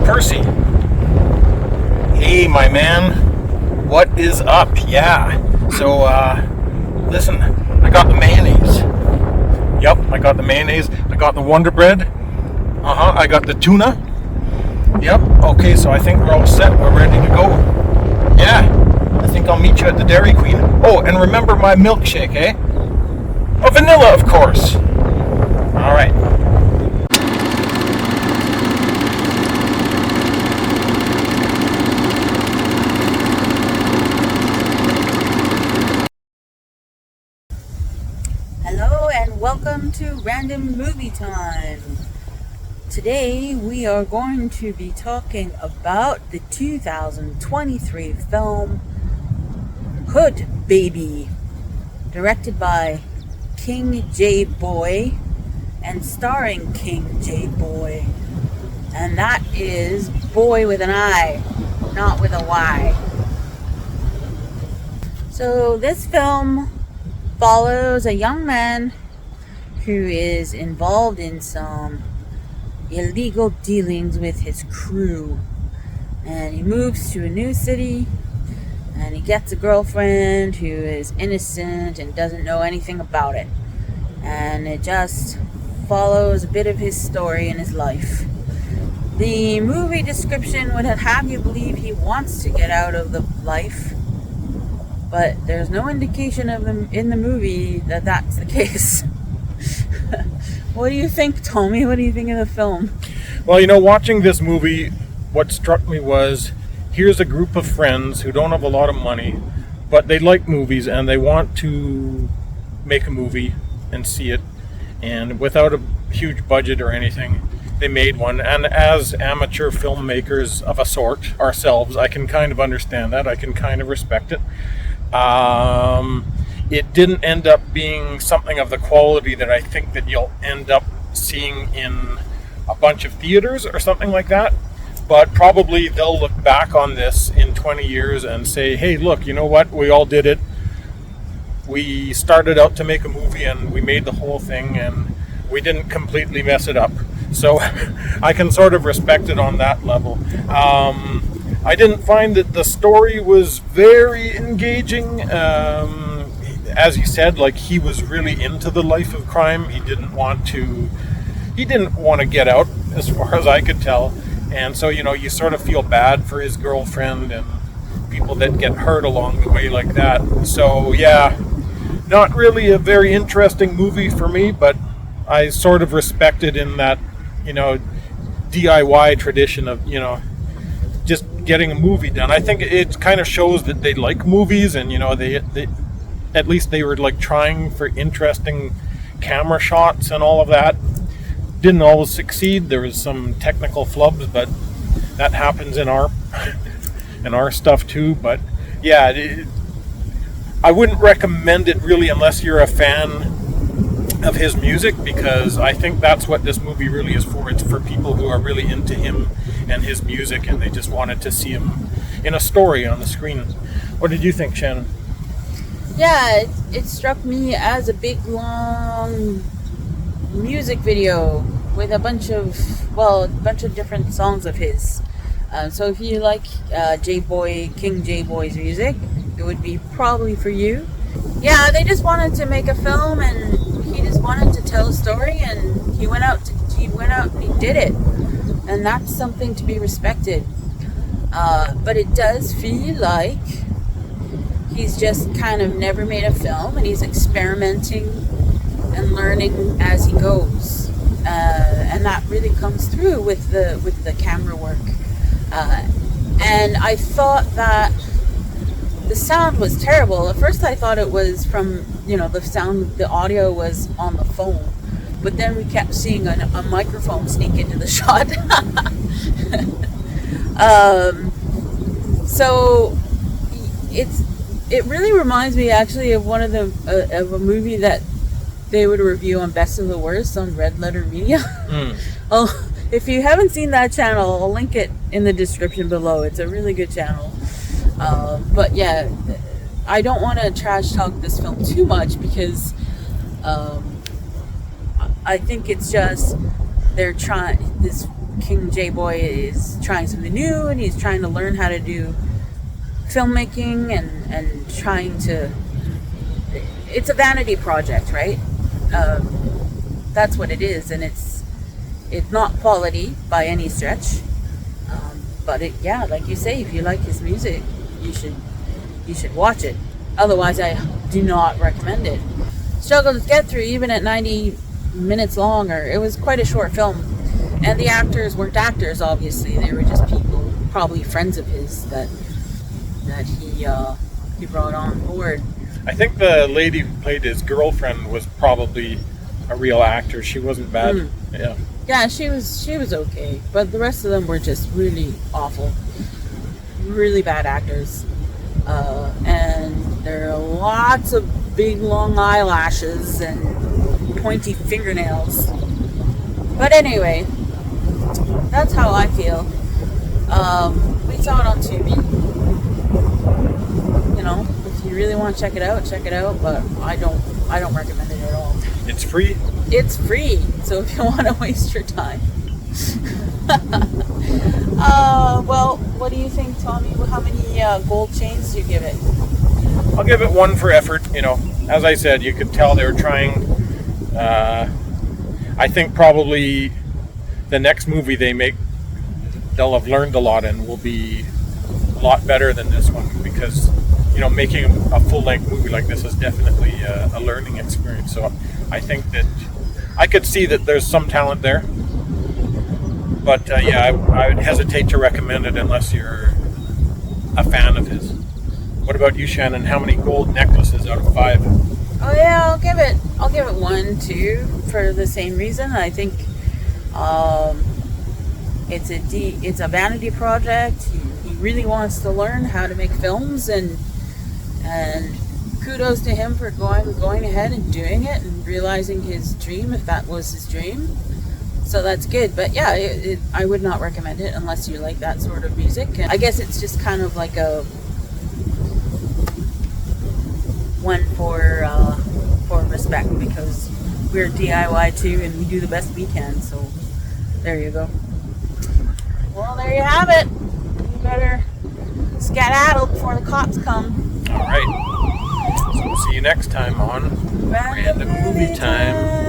Percy. Hey, my man. What is up? Yeah. So, listen, I got the mayonnaise. Yep, I got the mayonnaise. I got the Wonder Bread. I got the tuna. Yep. Okay, so I think we're all set. We're ready to go. Yeah. I think I'll meet you at the Dairy Queen. Oh, and remember my milkshake, eh? Oh, vanilla, of course. All right. Hello and welcome to Random Movie Time. Today we are going to be talking about the 2023 film Hood Baby, directed by King Jboi and starring King Jboi. And that is boy with an I, not with a Y. So this film follows a young man who is involved in some illegal dealings with his crew, and he moves to a new city and he gets a girlfriend who is innocent and doesn't know anything about it, and it just follows a bit of his story and his life. The movie description would have you believe he wants to get out of the life, but there's no indication of them in the movie that that's the case. What do you think, Tommy? What do you think of the film? Well, watching this movie, what struck me was, here's a group of friends who don't have a lot of money, but they like movies and they want to make a movie and see it. And without a huge budget or anything, they made one. And as amateur filmmakers of a sort, ourselves, I can kind of understand that. I can kind of respect it. It didn't end up being something of the quality that I think that you'll end up seeing in a bunch of theaters or something like that. But probably they'll look back on this in 20 years and say, hey, look, you know what? We all did it. We started out to make a movie and we made the whole thing and we didn't completely mess it up. So I can sort of respect it on that level. I didn't find that the story was very engaging. As you said, like, he was really into the life of crime. He didn't want to get out, as far as I could tell. And so, you sort of feel bad for his girlfriend and people that get hurt along the way like that. So, yeah, not really a very interesting movie for me, but I sort of respect it in that, DIY tradition of, just getting a movie done. I think it kind of shows that they like movies, and they at least they were like trying for interesting camera shots and all of that. Didn't always succeed. There was some technical flubs, but that happens in our stuff too. But yeah, I wouldn't recommend it really unless you're a fan of his music, because I think that's what this movie really is for. It's for people who are really into him and his music, and they just wanted to see him in a story on the screen. What did you think, Shannon? Yeah, it struck me as a big, long music video with a bunch of different songs of his. So if you like King Jboi's music, it would be probably for you. Yeah, they just wanted to make a film, and he just wanted to tell a story, and he went out and he did it. And that's something to be respected. But it does feel like he's just kind of never made a film, and he's experimenting and learning as he goes. And that really comes through with the camera work. And I thought that the sound was terrible. At first I thought it was from, the audio was on the phone. But then we kept seeing a microphone sneak into the shot. So it really reminds me actually of one of of a movie that they would review on Best of the Worst on Red Letter Media. Oh, if you haven't seen that channel, I'll link it in the description below. It's a really good channel. But yeah, I don't want to trash talk this film too much, because I think it's just they're trying this King Jboi is trying something new, and he's trying to learn how to do filmmaking and trying to. It's a vanity project, right? That's what it is, and it's not quality by any stretch. But like you say, if you like his music, you should watch it. Otherwise, I do not recommend it. Struggled to get through, even at 90 minutes long, or it was quite a short film. And the actors weren't actors, obviously. They were just people, probably friends of his that he brought on board. I think the lady who played his girlfriend was probably a real actor. She wasn't bad. Yeah. Yeah, she was okay, but the rest of them were just really awful, really bad actors. And there are lots of big long eyelashes and pointy fingernails. But anyway, that's how I feel. We saw it on Tubi. You know, if you really want to check it out. But I don't recommend it at all. It's free. It's free, so if you want to waste your time. Well, what do you think, Tommy? How many gold chains do you give it? I'll give it 1 for effort. You know, as I said, you could tell they were trying. I think probably the next movie they make, they'll have learned a lot and will be a lot better than this one, because, you know, making a full-length movie like this is definitely a learning experience. So I think that I could see that there's some talent there. But I would hesitate to recommend it unless you're a fan of his. What about you, Shannon? How many gold necklaces out of 5? Oh yeah, I'll give it 1, 2 for the same reason. I think it's a vanity project. He really wants to learn how to make films, and kudos to him for going ahead and doing it and realizing his dream, if that was his dream. So that's good. But yeah, I would not recommend it unless you like that sort of music. And I guess it's just kind of like a one for respect, because we're DIY too and we do the best we can. So there you go. Well, there you have it. You better skedaddle before the cops come. All right. So we'll see you next time on Random Movie Time.